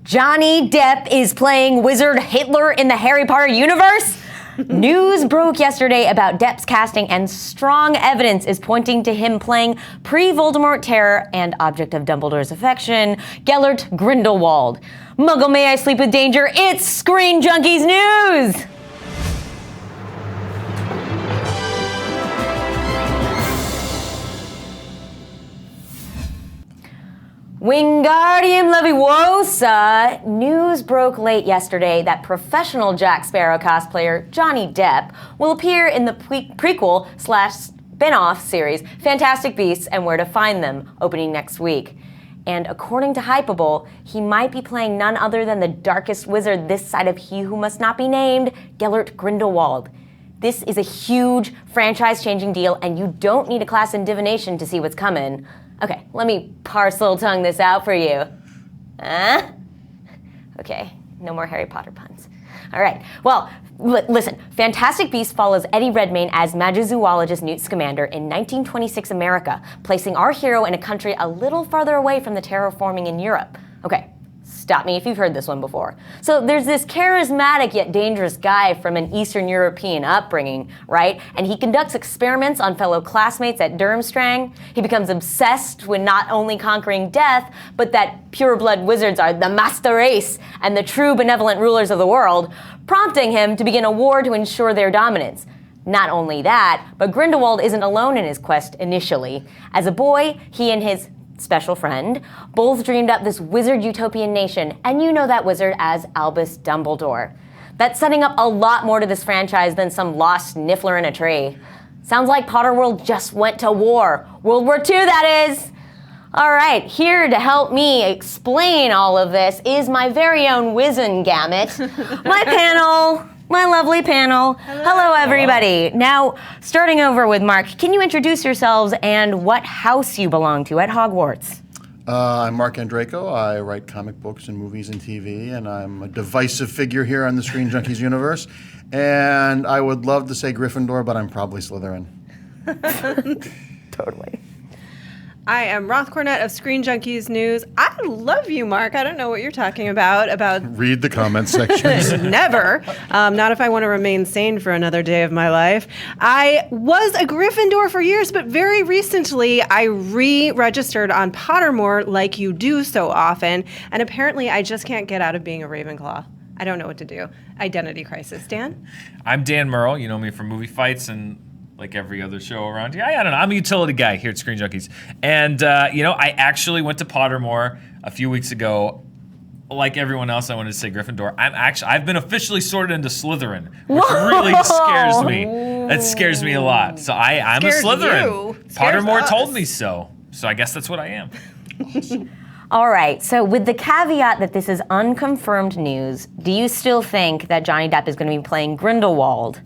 Johnny Depp is playing Wizard Hitler in the Harry Potter universe? News broke yesterday about Depp's casting, and strong evidence is pointing to him playing pre-Voldermort terror and object of Dumbledore's affection, Gellert Grindelwald. Muggle, may I sleep with danger? It's Screen Junkies news! Wingardium Leviosa! News broke late yesterday that professional Jack Sparrow cosplayer Johnny Depp will appear in the prequel/spin-off series Fantastic Beasts and Where to Find Them, opening next week. And according to Hypable, he might be playing none other than the darkest wizard this side of He Who Must Not Be Named, Gellert Grindelwald. This is a huge franchise-changing deal, and you don't need a class in divination to see what's coming. Okay, let me parcel-tongue this out for you. Okay, no more Harry Potter puns. All right, well, listen. Fantastic Beasts follows Eddie Redmayne as magizoologist Newt Scamander in 1926 America, placing our hero in a country a little farther away from the terraforming in Europe. Okay, stop me if you've heard this one before. So there's this charismatic yet dangerous guy from an Eastern European upbringing, right? And he conducts experiments on fellow classmates at Durmstrang. He becomes obsessed with not only conquering death, but that pure-blood wizards are the master race and the true benevolent rulers of the world, prompting him to begin a war to ensure their dominance. Not only that, but Grindelwald isn't alone in his quest initially. As a boy, he and his special friend both dreamed up this wizard utopian nation, and you know that wizard as Albus Dumbledore. That's setting up a lot more to this franchise than some lost niffler in a tree. Sounds like Potterworld just went to war. World War II, that is. All right, here to help me explain all of this is my very own Wizengamut, my panel. My lovely panel. Hello, everybody. Hello. Now, starting over with Mark, can you introduce yourselves and what house you belong to at Hogwarts? I'm Mark Andraco. I write comic books and movies and TV, and I'm a divisive figure here on the Screen Junkies universe. And I would love to say Gryffindor, but I'm probably Slytherin. Totally. I am Roth Cornett of Screen Junkies News. I love you, Mark. I don't know what you're talking about. Read the comment sections. Never. Not if I want to remain sane for another day of my life. I was a Gryffindor for years, but very recently I re-registered on Pottermort like you do so often, and apparently I just can't get out of being a Ravenclaw. I don't know what to do. Identity crisis. Dan? I'm Dan Murrell. You know me from movie fights and like every other show around here. I don't know. I'm a utility guy here at Screen Junkies. And, I actually went to Pottermore a few weeks ago. Like everyone else, I wanted to say Gryffindor. I've been officially sorted into Slytherin, which really scares me. That scares me a lot. So I'm a Slytherin. Pottermore told me so. So I guess that's what I am. Awesome. All right, so with the caveat that this is unconfirmed news, do you still think that Johnny Depp is going to be playing Grindelwald?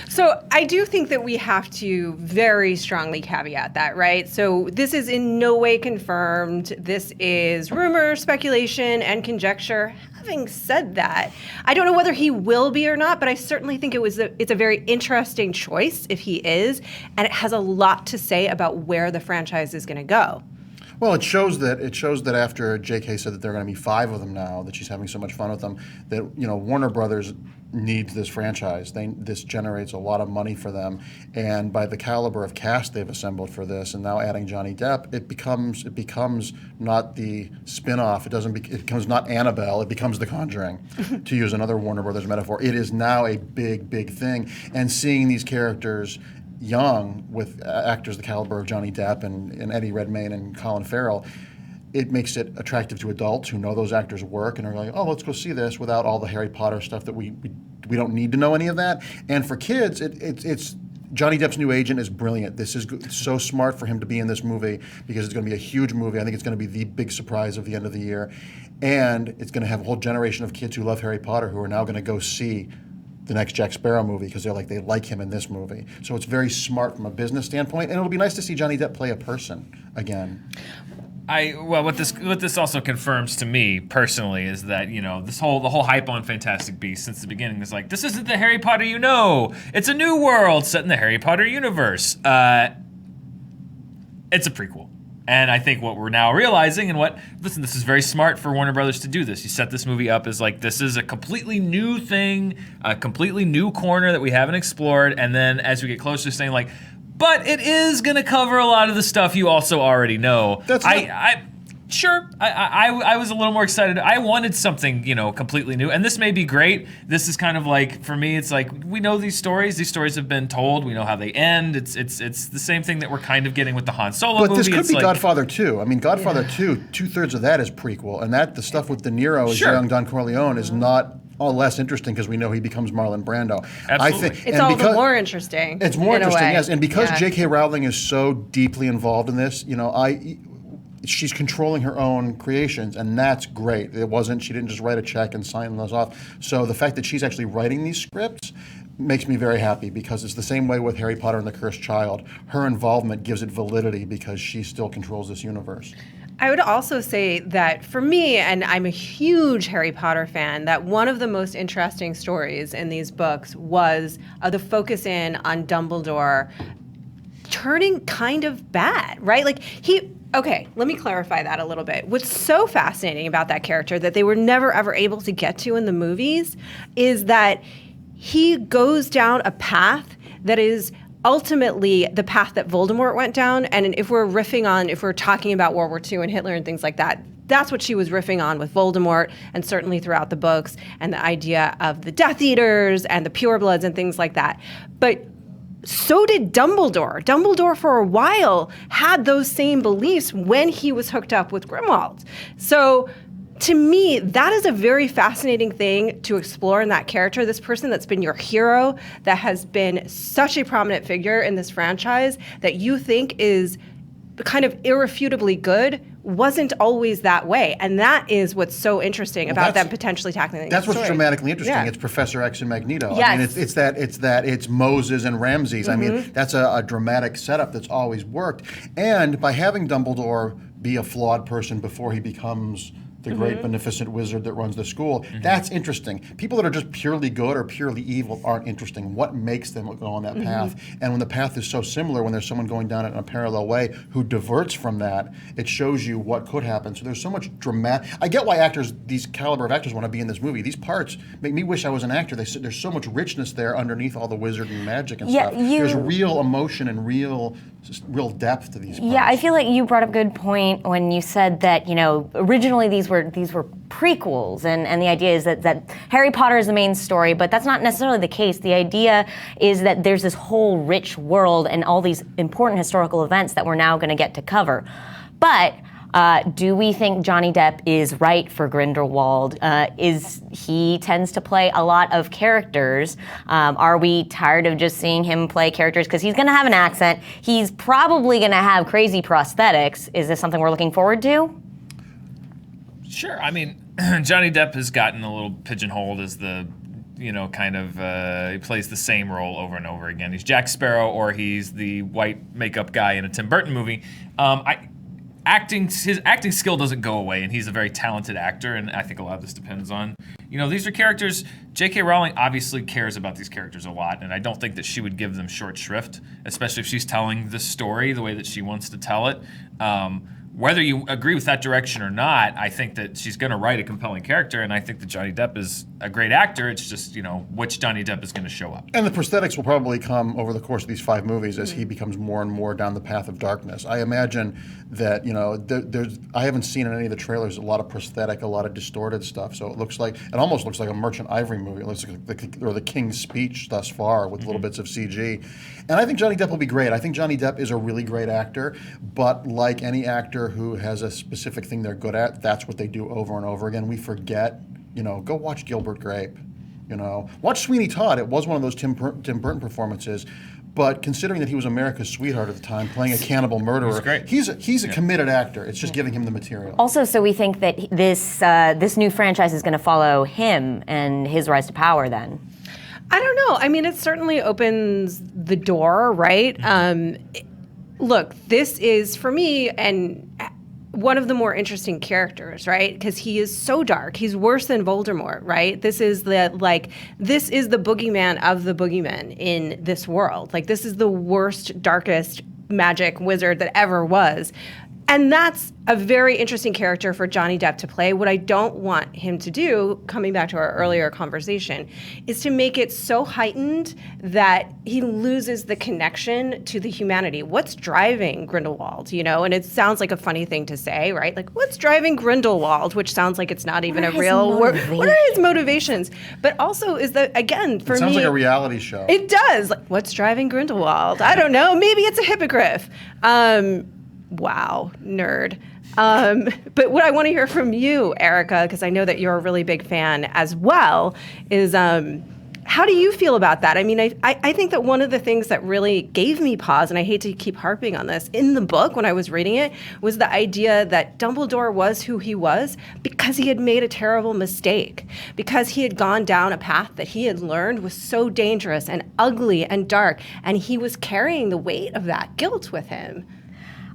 So I do think that we have to very strongly caveat that, right? So this is in no way confirmed. This is rumor, speculation, and conjecture. Having said that, I don't know whether he will be or not, but I certainly think it's a very interesting choice if he is, and it has a lot to say about where the franchise is going to go. Well, it shows that after J.K. said that there are going to be 5 of them now, that she's having so much fun with them, that Warner Brothers needs this franchise. This generates a lot of money for them, and by the caliber of cast they've assembled for this, and now adding Johnny Depp, it becomes not the spin-off. It becomes not Annabelle. It becomes The Conjuring, to use another Warner Brothers metaphor. It is now a big thing, and seeing these characters young with actors the caliber of Johnny Depp and Eddie Redmayne and Colin Farrell, it makes it attractive to adults who know those actors' work and are like, oh, let's go see this, without all the Harry Potter stuff that we don't need to know any of that. And for kids, it's Johnny Depp's new agent is brilliant. This is so smart for him to be in this movie, because it's going to be a huge movie. I think it's going to be the big surprise of the end of the year. And it's going to have a whole generation of kids who love Harry Potter who are now going to go see the next Jack Sparrow movie because they like him in this movie. So it's very smart from a business standpoint, and it'll be nice to see Johnny Depp play a person again. What this also confirms to me personally is that the whole hype on Fantastic Beasts since the beginning is like, this isn't the Harry Potter it's a new world set in the Harry Potter universe. It's a prequel. And I think what we're now realizing, and listen, this is very smart for Warner Brothers to do this. You set this movie up as like, this is a completely new thing, a completely new corner that we haven't explored. And then as we get closer, saying like, but it is going to cover a lot of the stuff you also already know. Sure, I was a little more excited. I wanted something, completely new. And this may be great. This is kind of like, for me, it's like, we know these stories. These stories have been told. We know how they end. It's the same thing that we're kind of getting with the Han Solo movie. But this could be like, Godfather 2. I mean, Godfather 2, 2/3 of that is prequel. And the stuff with De Niro as young Don Corleone is not all less interesting because we know he becomes Marlon Brando. Absolutely. I think, it's all the more interesting. It's more interesting, way. yes. And because J.K. Rowling is so deeply involved in this, she's controlling her own creations, and that's great. She didn't just write a check and sign those off. So the fact that she's actually writing these scripts makes me very happy, because it's the same way with Harry Potter and the Cursed Child. Her involvement gives it validity because she still controls this universe. I would also say that for me, and I'm a huge Harry Potter fan, that one of the most interesting stories in these books was the focus in on Dumbledore turning kind of bad, right? Okay, let me clarify that a little bit. What's so fascinating about that character that they were never ever able to get to in the movies is that he goes down a path that is ultimately the path that Voldemort went down. And if we're talking about World War II and Hitler and things like that, that's what she was riffing on with Voldemort, and certainly throughout the books, and the idea of the Death Eaters and the purebloods and things like that. But so did Dumbledore. Dumbledore, for a while, had those same beliefs when he was hooked up with Grindelwald. So, to me, that is a very fascinating thing to explore in that character. This person that's been your hero, that has been such a prominent figure in this franchise, that you think is kind of irrefutably good, wasn't always that way. And that is what's so interesting about them potentially tackling That's what's story. dramatically interesting. Yeah. It's Professor X and Magneto. Yes. I mean, it's Moses and Ramses. I mean, that's a dramatic setup that's always worked. And by having Dumbledore be a flawed person before he becomes the great beneficent wizard that runs the school, that's interesting. People that are just purely good or purely evil aren't interesting. What makes them go on that path? And when the path is so similar, when there's someone going down it in a parallel way who diverts from that, it shows you what could happen. So there's so much dramatic. I get why these caliber of actors want to be in this movie. These parts make me wish I was an actor. There's so much richness there underneath all the wizard and magic and stuff. There's real emotion and real depth to these parts. Yeah, I feel like you brought up a good point when you said that, originally these were prequels, and the idea is that Harry Potter is the main story, but that's not necessarily the case. The idea is that there's this whole rich world and all these important historical events that we're now going to get to cover. But do we think Johnny Depp is right for Grindelwald? He tends to play a lot of characters. Are we tired of just seeing him play characters? Because he's going to have an accent. He's probably going to have crazy prosthetics. Is this something we're looking forward to? Sure. I mean, Johnny Depp has gotten a little pigeonholed as the, he plays the same role over and over again. He's Jack Sparrow, or he's the white makeup guy in a Tim Burton movie. His acting skill doesn't go away, and he's a very talented actor, and I think a lot of this depends on, these are characters. J.K. Rowling obviously cares about these characters a lot, and I don't think that she would give them short shrift, especially if she's telling the story the way that she wants to tell it. Whether you agree with that direction or not, I think that she's going to write a compelling character, and I think that Johnny Depp is a great actor. It's just, which Johnny Depp is going to show up. And the prosthetics will probably come over the course of these 5 movies as he becomes more and more down the path of darkness. I imagine that, I haven't seen in any of the trailers a lot of prosthetic, a lot of distorted stuff, so it almost looks like a Merchant Ivory movie. It looks like the King's Speech thus far with little bits of CG. And I think Johnny Depp will be great. I think Johnny Depp is a really great actor, but like any actor who has a specific thing they're good at, that's what they do over and over again. We forget, go watch Gilbert Grape, watch Sweeney Todd. It was one of those Tim Burton performances, but considering that he was America's sweetheart at the time, playing a cannibal murderer, he's a committed actor. It's just giving him the material. Also, so we think that this new franchise is going to follow him and his rise to power then? I don't know. I mean, it certainly opens the door, right? Look, this is, for me, and one of the more interesting characters, right? Because he is so dark. He's worse than Voldemort, right? This is the boogeyman of the boogeymen in this world. This is the worst, darkest magic wizard that ever was. And that's a very interesting character for Johnny Depp to play. What I don't want him to do, coming back to our earlier conversation, is to make it so heightened that he loses the connection to the humanity. What's driving Grindelwald, you know? And it sounds like a funny thing to say, right? Like, what's driving Grindelwald? Which sounds like it's not even a real word. What are his motivations? But also is that, again, for me... It sounds like a reality show. It does. Like, what's driving Grindelwald? I don't know. Maybe it's a hippogriff. Wow, nerd. But what I want to hear from you, Erica, because I know that you're a really big fan as well, is how do you feel about that? I mean, I think that one of the things that really gave me pause, and I hate to keep harping on this, in the book when I was reading it, was the idea that Dumbledore was who he was because he had made a terrible mistake, because he had gone down a path that he had learned was so dangerous and ugly and dark, and he was carrying the weight of that guilt with him.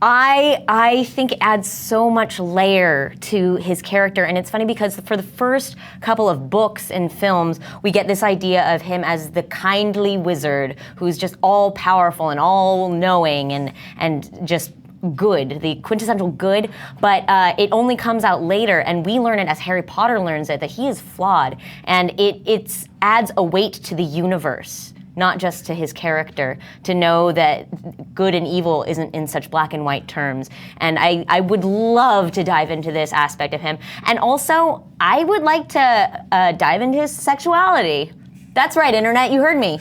I think it adds so much layer to his character, and it's funny because for the first couple of books and films, we get this idea of him as the kindly wizard who's just all powerful and all knowing and just good, the quintessential good, but it only comes out later, and we learn it as Harry Potter learns it, that he is flawed, and it adds a weight to the universe, not just to his character, to know that good and evil isn't in such black and white terms. And I would love to dive into this aspect of him. And also, I would like to dive into his sexuality. That's right, Internet, you heard me.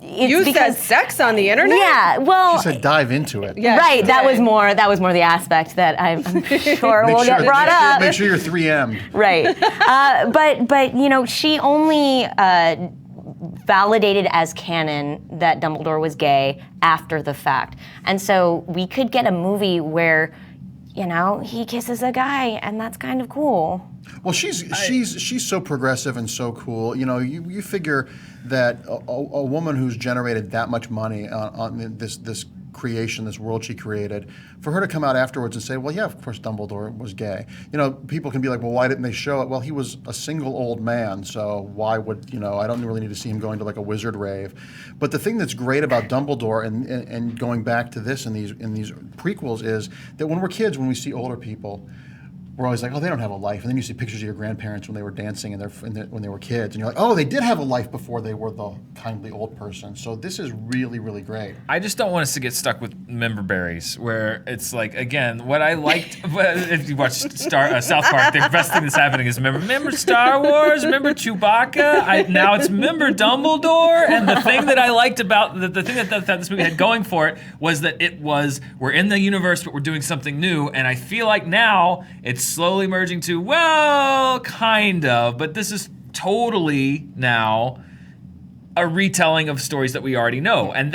You said sex on the Internet? Yeah, well... She said dive into it. Yeah, right, that was more the aspect that I'm sure will get brought up. Make sure you're 3M'd. Right. But you know, she only... validated as canon that Dumbledore was gay after the fact. And so we could get a movie where, you know, he kisses a guy and that's kind of cool. Well, she's so progressive and so cool. You know, you figure that a woman who's generated that much money on this creation, this world she created, for her to come out afterwards and say, well, yeah, of course Dumbledore was gay. You know, people can be like, well, why didn't they show it? Well, he was a single old man, so why would, you know, I don't really need to see him going to like a wizard rave. But the thing that's great about Dumbledore and going back to this in these prequels is that when we're kids, when we see older people, we're always like, oh, they don't have a life. And then you see pictures of your grandparents when they were dancing when they were kids. And you're like, oh, they did have a life before they were the kindly old person. So this is really, really great. I just don't want us to get stuck with member berries, where it's like, again, what I liked, if you watch South Park, the best thing that's happening is remember Star Wars? Remember Chewbacca? Now it's remember Dumbledore? And the thing that I liked about, the thing that this movie had going for it was that we're in the universe, but we're doing something new. And I feel like now it's slowly merging to, well, kind of, but this is totally now a retelling of stories that we already know. And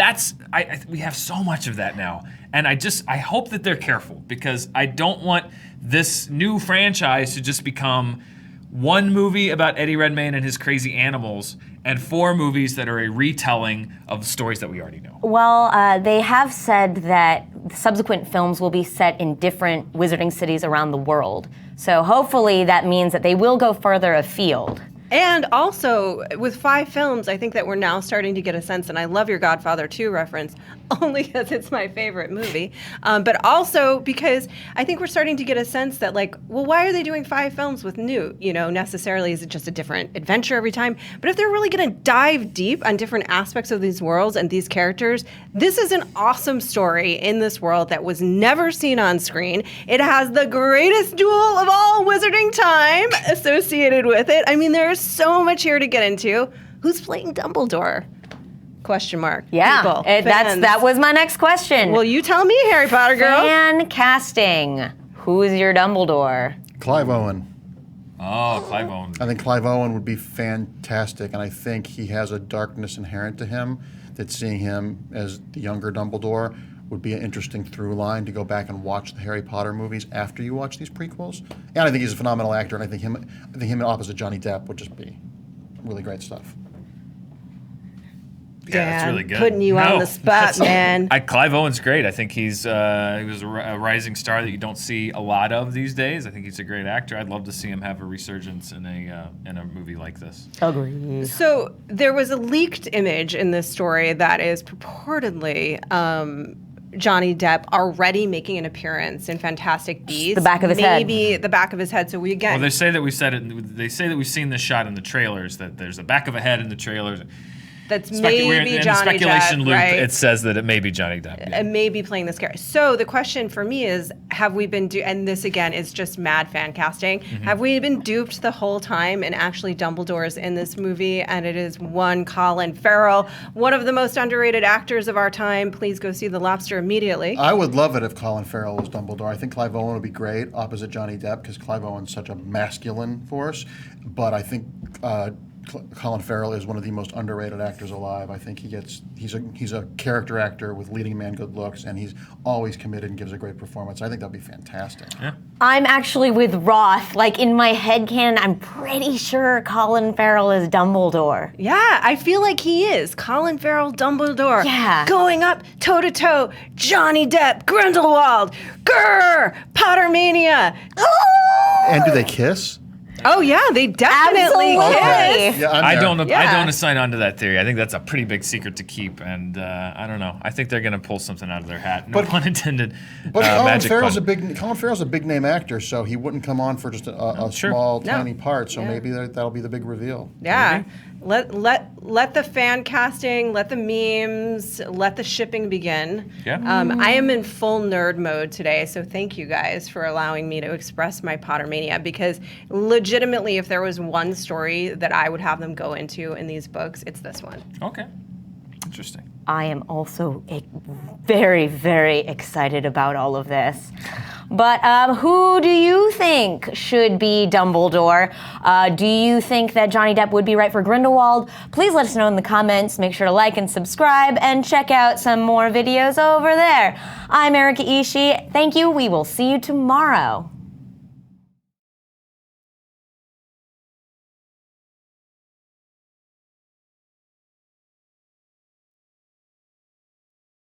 we have so much of that now. And I hope that they're careful, because I don't want this new franchise to just become one movie about Eddie Redmayne and his crazy animals and 4 movies that are a retelling of stories that we already know. Well, they have said that subsequent films will be set in different wizarding cities around the world. So hopefully that means that they will go further afield. And also, with 5 films, I think that we're now starting to get a sense, and I love your Godfather 2 reference, only because it's my favorite movie, but also because I think we're starting to get a sense that, like, well, why are they doing 5 films with Newt? You know, necessarily, is it just a different adventure every time? But if they're really going to dive deep on different aspects of these worlds and these characters, this is an awesome story in this world that was never seen on screen. It has the greatest duel of all wizarding time associated with it. I mean, there's so much here to get into. Who's playing Dumbledore? Question mark. Yeah, People, that was my next question. Well, you tell me, Harry Potter girl. Fan casting. Who's your Dumbledore? Clive Owen. Oh, Clive Owen. I think Clive Owen would be fantastic, and I think he has a darkness inherent to him that seeing him as the younger Dumbledore would be an interesting through line to go back and watch the Harry Potter movies after you watch these prequels. And I think he's a phenomenal actor, and I think him opposite Johnny Depp would just be really great stuff. Yeah, that's really good. Putting you on the spot, man. Clive Owen's great. I think he was a rising star that you don't see a lot of these days. I think he's a great actor. I'd love to see him have a resurgence in a movie like this. Agreed. So there was a leaked image in this story that is purportedly Johnny Depp already making an appearance in Fantastic Beasts. The back of his head. Maybe the back of his head. So we again. Well, they say that we said it. They say that we've seen this shot in the trailers. That there's the back of a head in the trailers. That's we're maybe in Johnny the speculation Depp, loop. right? It says that it may be Johnny Depp. Yeah. And maybe playing this character. So the question for me is, have we been and this again is just mad fan casting. Have we been duped the whole time and actually Dumbledore's in this movie and it is one Colin Farrell, one of the most underrated actors of our time. Please go see The Lobster immediately. I would love it if Colin Farrell was Dumbledore. I think Clive Owen would be great opposite Johnny Depp because Clive Owen's such a masculine force. But I think Colin Farrell is one of the most underrated actors alive. I think he's a character actor with leading man good looks, and he's always committed and gives a great performance. I think that'd be fantastic. Yeah. I'm actually with Roth. Like, in my headcanon, I'm pretty sure Colin Farrell is Dumbledore. Yeah, I feel like he is. Colin Farrell, Dumbledore. Yeah. Going up toe-to-toe, Johnny Depp, Grindelwald, grrr, Pottermania. And do they kiss? Oh yeah, they definitely Absolutely. kiss. Yeah, I don't. Yeah. I don't assign on to that theory. I think that's a pretty big secret to keep, and I don't know. I think they're going to pull something out of their hat. No pun intended. But Colin magic Farrell's pun. Colin Farrell's a big name actor, so he wouldn't come on for just a Sure. small, No. tiny part. So Yeah. maybe that'll be the big reveal. Yeah. Let the fan casting, let the memes, let the shipping begin. Yeah. I am in full nerd mode today, so thank you guys for allowing me to express my Pottermania, because legitimately, if there was one story that I would have them go into in these books, it's this one. Okay. Interesting. I am also very, very excited about all of this. But who do you think should be Dumbledore? Do you think that Johnny Depp would be right for Grindelwald? Please let us know in the comments. Make sure to like and subscribe and check out some more videos over there. I'm Erica Ishii. Thank you. We will see you tomorrow.